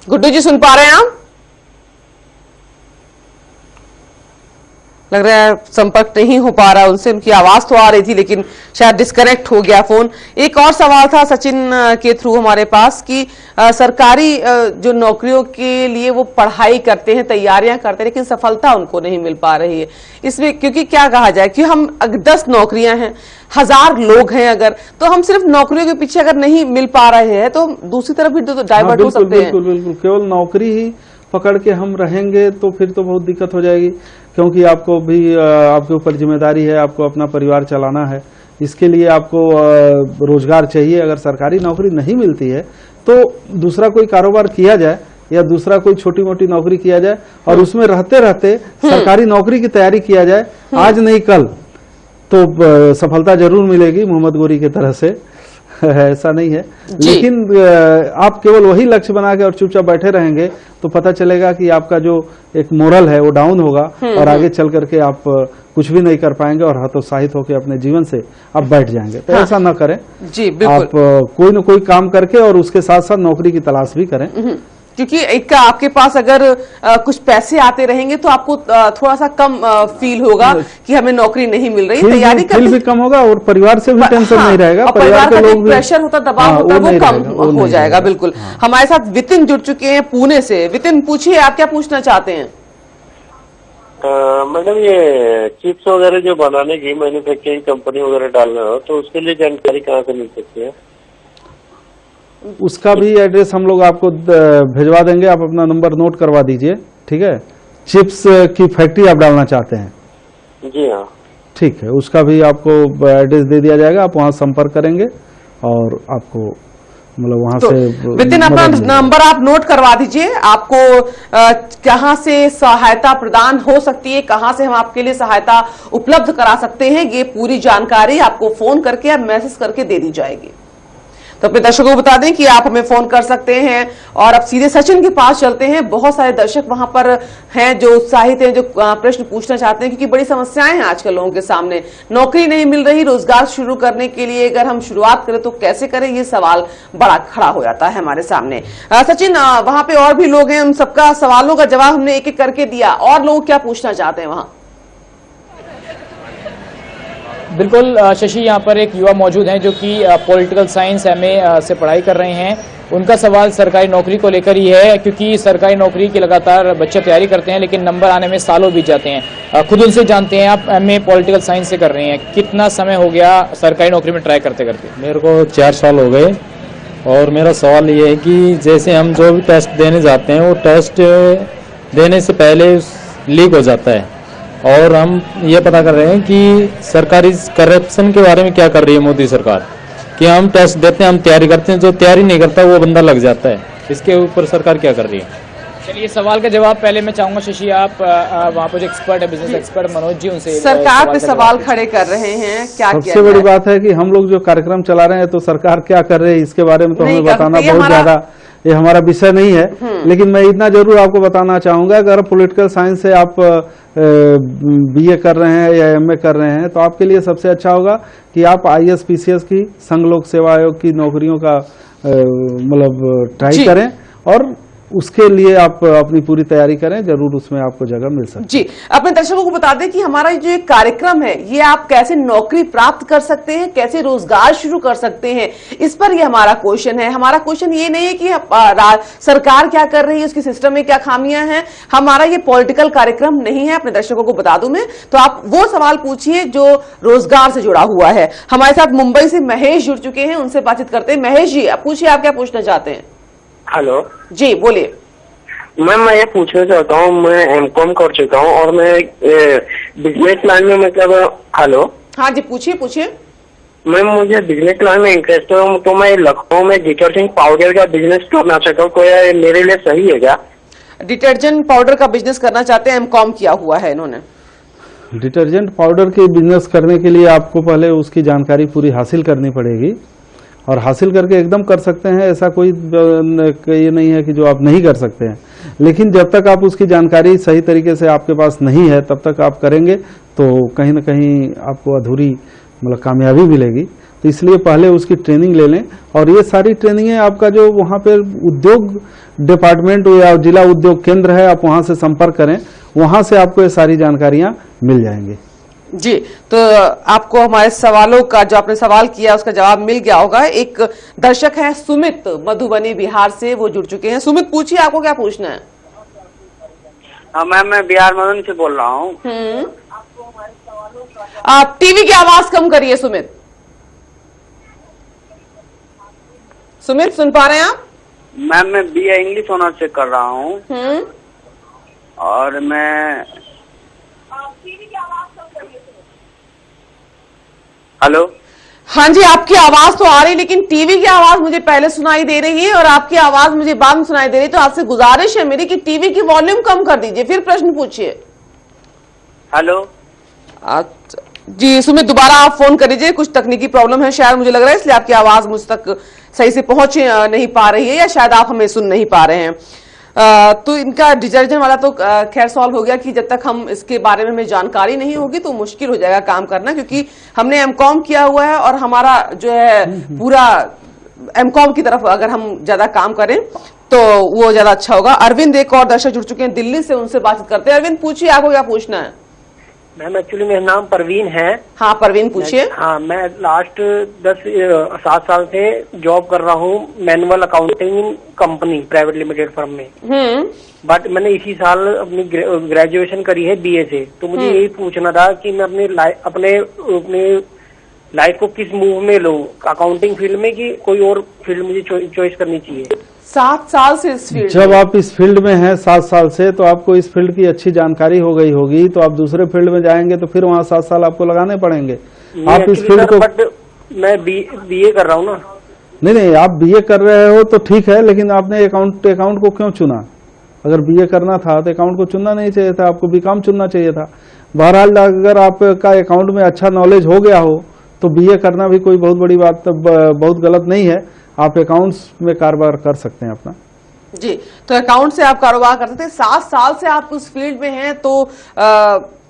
गुड्डू जी सुन पा रहे हैं आप? लग रहा है संपर्क नहीं हो पा रहा उनसे, उनकी आवाज तो आ रही थी लेकिन शायद डिस्कनेक्ट हो गया फोन। एक और सवाल था सचिन के थ्रू हमारे पास कि सरकारी जो नौकरियों के लिए वो पढ़ाई करते हैं, तैयारियां करते हैं, लेकिन सफलता उनको नहीं मिल पा रही है। इसमें क्योंकि क्या कहा जाए कि हम 10 नौकरियां हैं, 1000 लोग हैं, अगर तो हम सिर्फ नौकरियों के पीछे अगर नहीं मिल पा रहे हैं तो दूसरी तरफ भी तो डाइवर्ट हो सकते हैं। बिल्कुल, केवल नौकरी ही पकड़ के हम रहेंगे तो फिर तो बहुत दिक्कत हो जाएगी, क्योंकि आपको भी आपके ऊपर जिम्मेदारी है, आपको अपना परिवार चलाना है, इसके लिए आपको रोजगार चाहिए। अगर सरकारी नौकरी नहीं मिलती है तो दूसरा कोई कारोबार किया जाए या दूसरा कोई छोटी मोटी नौकरी किया जाए और उसमें रहते रहते सरकारी नौकरी की तैयारी किया जाए, आज नहीं कल तो सफलता जरूर मिलेगी मोहम्मद गोरी की तरह से। ऐसा नहीं है, लेकिन आप केवल वही लक्ष्य बना के और चुपचाप बैठे रहेंगे तो पता चलेगा कि आपका जो एक मोरल है वो डाउन होगा और आगे चल करके आप कुछ भी नहीं कर पाएंगे और हतोत्साहित होकर अपने जीवन से आप बैठ जाएंगे। तो ऐसा ना करें जी, बिल्कुल। आप कोई न कोई काम करके और उसके साथ साथ नौकरी की तलाश भी करें, क्योंकि एक आपके पास अगर कुछ पैसे आते रहेंगे तो आपको थोड़ा सा कम फील होगा कि हमें नौकरी नहीं मिल रही, तैयारी करनी भी कम होगा और परिवार से भी टेंशन नहीं रहेगा, परिवार का जो प्रेशर होता, दबाव होता है वो कम हो जाएगा। बिल्कुल। हमारे साथ वितिन जुड़ चुके हैं पुणे से। वितिन पूछिए, आप क्या पूछना चाहते हैं? मैडम, ये चिप्स वगैरह जो बनाने की मैन्युफैक्चरिंग कंपनी वगैरह डालना हो तो उसके लिए जानकारी कहाँ से मिल सकती है? उसका भी एड्रेस हम लोग आपको भिजवा देंगे, आप अपना नंबर नोट करवा दीजिए, ठीक है। चिप्स की फैक्ट्री आप डालना चाहते हैं? जी हाँ, ठीक है, उसका भी आपको एड्रेस दे दिया जाएगा, आप वहां संपर्क करेंगे और आपको मतलब वहां तो से वितिन अपना नंबर आप नोट करवा दीजिए। आपको कहां से सहायता प्रदान हो सकती है, कहां से हम आपके लिए सहायता उपलब्ध करा सकते हैं, ये पूरी जानकारी आपको फोन करके या मैसेज करके दे दी जाएगी। तो अपने दर्शकों को बता दें कि आप हमें फोन कर सकते हैं। और अब सीधे सचिन के पास चलते हैं। बहुत सारे दर्शक वहां पर हैं जो उत्साहित हैं, जो प्रश्न पूछना चाहते हैं, क्योंकि बड़ी समस्याएं हैं आजकल लोगों के सामने। नौकरी नहीं मिल रही, रोजगार शुरू करने के लिए अगर हम शुरुआत करें तो कैसे करें, ये सवाल बड़ा खड़ा हो जाता है हमारे सामने। सचिन, वहां पे और भी लोग हैं, उन सबका सवालों का जवाब हमने एक एक करके दिया, और लोग क्या पूछना चाहते हैं वहां? बिल्कुल शशि, यहाँ पर एक युवा मौजूद हैं जो कि पॉलिटिकल साइंस MA से पढ़ाई कर रहे हैं। उनका सवाल सरकारी नौकरी को लेकर ही है, क्योंकि सरकारी नौकरी की लगातार बच्चे तैयारी करते हैं लेकिन नंबर आने में सालों बीत जाते हैं। खुद उनसे जानते हैं, आप MA पॉलिटिकल साइंस से कर रहे हैं, कितना समय हो गया सरकारी नौकरी में ट्राई करते करते? मेरे को 4 साल हो गए। और मेरा सवाल ये है कि जैसे हम जो भी टेस्ट देने जाते हैं वो टेस्ट देने से पहले लीक हो जाता है, और हम ये पता कर रहे हैं कि सरकारी करप्शन के बारे में क्या कर रही है मोदी सरकार, कि हम टेस्ट देते हैं, हम तैयारी करते हैं, जो तैयारी नहीं करता वो बंदा लग जाता है। इसके ऊपर सरकार क्या कर रही है? चलिए, सवाल का जवाब पहले मैं चाहूंगा शशि, आप वहाँ पर जो एक्सपर्ट है, बिजनेस एक्सपर्ट मनोज जी, उनसे सरकार पे सवाल खड़े कर रहे हैं। क्या सबसे बड़ी बात है कि हम लोग जो कार्यक्रम चला रहे हैं तो सरकार क्या कर रही है इसके बारे में तो हमें बताना बहुत ज्यादा, ये हमारा विषय नहीं है। लेकिन मैं इतना जरूर आपको बताना चाहूंगा, अगर पॉलिटिकल साइंस से आप BA कर रहे हैं या MA कर रहे हैं तो आपके लिए सबसे अच्छा होगा कि आप IAS PCS की, संघ लोक सेवा आयोग की नौकरियों का मतलब ट्राई करें और उसके लिए आप अपनी पूरी तैयारी करें, जरूर उसमें आपको जगह मिल सकती है। जी, अपने दर्शकों को बता दें कि हमारा जो एक कार्यक्रम है ये आप कैसे नौकरी प्राप्त कर सकते हैं, कैसे रोजगार शुरू कर सकते हैं, इस पर ये हमारा क्वेश्चन है। हमारा क्वेश्चन ये नहीं है कि सरकार क्या कर रही है, उसकी सिस्टम में क्या खामियां हैं। हमारा ये पॉलिटिकल कार्यक्रम नहीं है, अपने दर्शकों को बता दूं मैं। तो आप वो सवाल पूछिए जो रोजगार से जुड़ा हुआ है। हमारे साथ मुंबई से महेश जुड़ चुके हैं, उनसे बातचीत करते हैं। महेश जी, आप पूछिए, आप क्या पूछना चाहते हैं? हेलो जी, बोलिए। मैम, मैं ये पूछना चाहता हूँ, मैं MCOM कर चुका हूँ और मैं बिजनेस लाइन में मतलब हेलो। हाँ जी, पूछिए पूछिए। मैम, मुझे बिजनेस लाइन में इंटरेस्ट है, तो मैं लखनऊ में डिटर्जेंट पाउडर का बिजनेस करना चाहता हूँ, क्या मेरे लिए सही है क्या? डिटर्जेंट पाउडर का बिजनेस करना चाहते हैं, MCOM किया हुआ है इन्होंने। डिटर्जेंट पाउडर के बिजनेस करने के लिए आपको पहले उसकी जानकारी पूरी हासिल करनी पड़ेगी, और हासिल करके एकदम कर सकते हैं, ऐसा कोई ये नहीं है कि जो आप नहीं कर सकते हैं। लेकिन जब तक आप उसकी जानकारी सही तरीके से आपके पास नहीं है तब तक आप करेंगे तो कहीं ना कहीं आपको अधूरी मतलब कामयाबी मिलेगी। तो इसलिए पहले उसकी ट्रेनिंग ले लें। और ये सारी ट्रेनिंग है आपका जो वहाँ पे उद्योग डिपार्टमेंट या जिला उद्योग केंद्र है, आप वहाँ से संपर्क करें, वहाँ से आपको ये सारी जानकारियां मिल जाएंगी। जी, तो आपको हमारे सवालों का जो आपने सवाल किया उसका जवाब मिल गया होगा। एक दर्शक है सुमित, मधुबनी बिहार से, वो जुड़ चुके हैं। सुमित, पूछिए, आपको क्या पूछना है? मैम, मैं बिहार मदन से बोल रहा हूँ। आप टीवी की आवाज कम करिए। सुमित, सुन पा रहे हैं आप? मैम, मैं BA इंग्लिश ऑनर्स से कर रहा हूँ और मैं हेलो। हाँ जी, आपकी आवाज तो आ रही, लेकिन टीवी की आवाज मुझे पहले सुनाई दे रही है और आपकी आवाज मुझे बाद में सुनाई दे रही है। तो आपसे गुजारिश है मेरी कि टीवी की वॉल्यूम कम कर दीजिए, फिर प्रश्न पूछिए। हेलो। जी सुमित, दोबारा आप फोन कर लीजिए। कुछ तकनीकी प्रॉब्लम है शायद, मुझे लग रहा है, इसलिए आपकी आवाज मुझ तक सही से पहुंच नहीं पा रही है, या शायद आप हमें सुन नहीं पा रहे हैं। तो इनका डिटर्जेंट वाला तो खैर सॉल्व हो गया कि जब तक हम इसके बारे में हमें जानकारी नहीं होगी तो मुश्किल हो जाएगा काम करना, क्योंकि हमने एमकॉम किया हुआ है और हमारा जो है पूरा एमकॉम की तरफ अगर हम ज्यादा काम करें तो वो ज्यादा अच्छा होगा। अरविंद, एक और दर्शक जुड़ चुके हैं दिल्ली से, उनसे बातचीत करते हैं। अरविंद, पूछिए, आपको क्या पूछना है? मैम, एक्चुअली मेरा नाम परवीन है। हाँ परवीन, पूछिए। हाँ, मैं लास्ट 7 साल से जॉब कर रहा हूँ manual accounting company private limited firm में। बट मैंने इसी साल अपनी ग्रेजुएशन करी है BA से। तो मुझे यही पूछना था कि मैं अपने लाइफ को किस मूव में लूँ, अकाउंटिंग फील्ड में कि कोई और फील्ड मुझे चॉइस करनी चाहिए? 7 साल से इस फील्ड जब आप इस फील्ड में हैं 7 साल से, तो आपको इस फील्ड की अच्छी जानकारी हो गई होगी, तो आप दूसरे फील्ड में जाएंगे तो फिर वहाँ 7 साल आपको लगाने पड़ेंगे। आप इस फील्ड को, बट मैं BA कर रहा हूँ ना। नहीं, आप BA कर रहे हो तो ठीक है, लेकिन आपने अकाउंट को क्यों चुना? अगर BA करना था तो अकाउंट को चुनना नहीं चाहिए था, आपको BCom चुनना चाहिए था। बहरहाल अगर आपका अकाउंट में अच्छा नॉलेज हो गया हो तो BA करना भी कोई बहुत बड़ी बात, बहुत गलत नहीं है। आप अकाउंट्स में कारोबार कर सकते हैं अपना। जी, तो अकाउंट से आप कारोबार कर सकते हैं। 7 साल से आप उस फील्ड में हैं, तो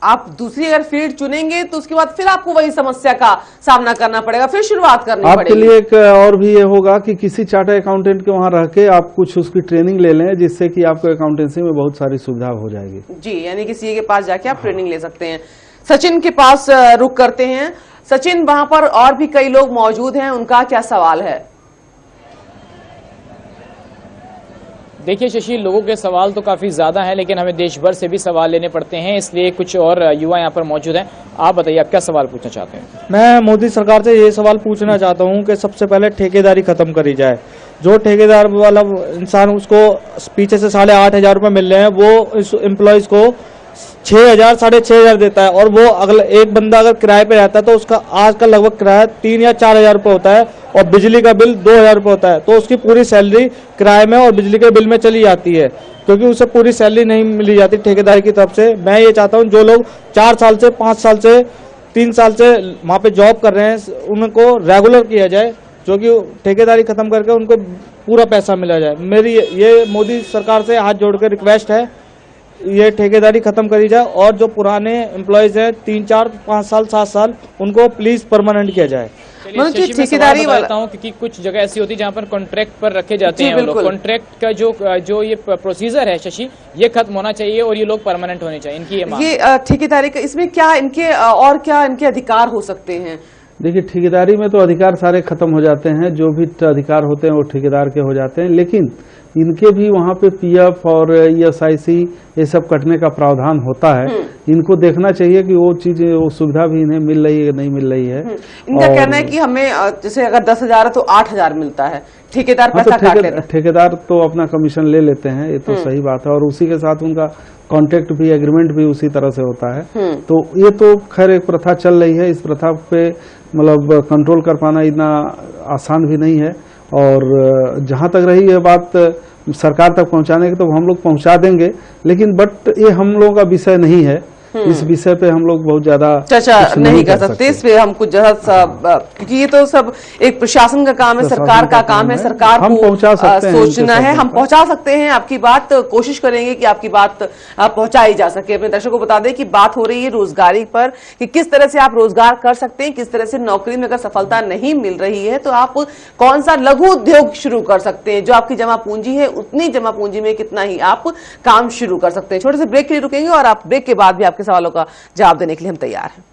आप दूसरी अगर फील्ड चुनेंगे तो उसके बाद फिर आपको वही समस्या का सामना करना पड़ेगा, फिर शुरुआत करनी पड़ेगी। आपके लिए एक और भी ये होगा कि किसी चार्टर्ड अकाउंटेंट के वहां रह के आप कुछ उसकी ट्रेनिंग ले लें, जिससे कि आपको अकाउंटेंसी में बहुत सारी सुविधा हो जाएगी। जी, यानी कि CA के पास जाके आप ट्रेनिंग ले सकते हैं। सचिन के पास रुक करते हैं। सचिन, वहां पर और भी कई लोग मौजूद हैं, उनका क्या सवाल है? देखिए शशि, लोगों के सवाल तो काफ़ी ज़्यादा हैं, लेकिन हमें देश भर से भी सवाल लेने पड़ते हैं, इसलिए कुछ और युवा यहाँ पर मौजूद हैं। आप बताइए, आप क्या सवाल पूछना चाहते हैं? मैं मोदी सरकार से ये सवाल पूछना चाहता हूँ कि सबसे पहले ठेकेदारी खत्म करी जाए। जो ठेकेदार वाला इंसान, उसको पीछे से 8,500 रुपये मिल रहे हैं, वो इस एम्प्लॉयज़ को 6,000 6,500 देता है, और वो अगला एक बंदा अगर किराए पे रहता है तो उसका आज का लगभग किराया 3 या 4,000 रुपये होता है, और बिजली का बिल 2,000 रुपये होता है। तो उसकी पूरी सैलरी किराए में और बिजली के बिल में चली जाती है, क्योंकि उसे पूरी सैलरी नहीं मिली जाती ठेकेदार की तरफ से। मैं ये चाहता हूँ जो लोग 4 साल से 5 साल से 3 साल से वहाँ पे जॉब कर रहे हैं, उनको रेगुलर किया जाए, जो कि ठेकेदारी खत्म करके उनको पूरा पैसा मिला जाए। मेरी ये मोदी सरकार से हाथ जोड़ के रिक्वेस्ट है, ये ठेकेदारी खत्म करी जाए, और जो पुराने एम्प्लॉयज हैं 3, 4, 5 साल 7 साल, उनको प्लीज परमानेंट किया जाए। ठेकेदारी बताता हूँ, क्योंकि कुछ जगह ऐसी होती है जहाँ पर कॉन्ट्रैक्ट पर रखे जाते हैं लोग। कॉन्ट्रैक्ट का जो ये प्रोसीजर है शशि, ये खत्म होना चाहिए और ये लोग परमानेंट होने चाहिए, इनकी ये मांग। ये ठेकेदारी का इसमें क्या इनके और क्या इनके अधिकार हो सकते हैं? देखिए, ठेकेदारी में तो अधिकार सारे खत्म हो जाते हैं, जो भी अधिकार होते हैं वो ठेकेदार के हो जाते हैं, लेकिन इनके भी वहाँ पे PF और ESIC ये सब कटने का प्रावधान होता है। इनको देखना चाहिए कि वो चीजें, वो सुविधा भी इन्हें मिल रही है नहीं मिल रही है। इनका कहना है कि हमें जैसे अगर 10,000 है तो 8,000 मिलता है, ठेकेदार पैसा काट लेता है। ठेकेदार तो अपना कमीशन ले लेते हैं, ये तो सही बात है, और उसी के साथ उनका कॉन्ट्रैक्ट भी, एग्रीमेंट भी उसी तरह से होता है। तो ये तो खैर एक प्रथा चल रही है, इस प्रथा पे मतलब कंट्रोल कर पाना इतना आसान भी नहीं है। और जहाँ तक रही ये बात सरकार तक पहुँचाने की, तो हम लोग पहुँचा देंगे, लेकिन बट ये हम लोगों का विषय नहीं है। इस विषय पे हम लोग बहुत ज्यादा चर्चा कुछ नहीं कर सकते। इस पे हम कुछ ज्यादा, क्योंकि ये तो सब एक प्रशासन का काम है, सरकार का काम है, सरकार हम को पहुंचा सकते हैं सोचना है। हम पहुंचा सकते हैं आपकी बात, कोशिश करेंगे कि आपकी बात पहुंचाई जा सके। अपने दर्शकों को बता दें कि बात हो रही है रोजगारी पर, कि किस तरह से आप रोजगार कर सकते हैं, किस तरह से नौकरी में अगर सफलता नहीं मिल रही है तो आप कौन सा लघु उद्योग शुरू कर सकते हैं, जो आपकी जमा पूंजी है उतनी जमा पूंजी में कितना ही आप काम शुरू कर सकते हैं। छोटे से ब्रेक के लिए रुकेंगे और आप ब्रेक के बाद भी आपके सवालों का जवाब देने के लिए हम तैयार हैं।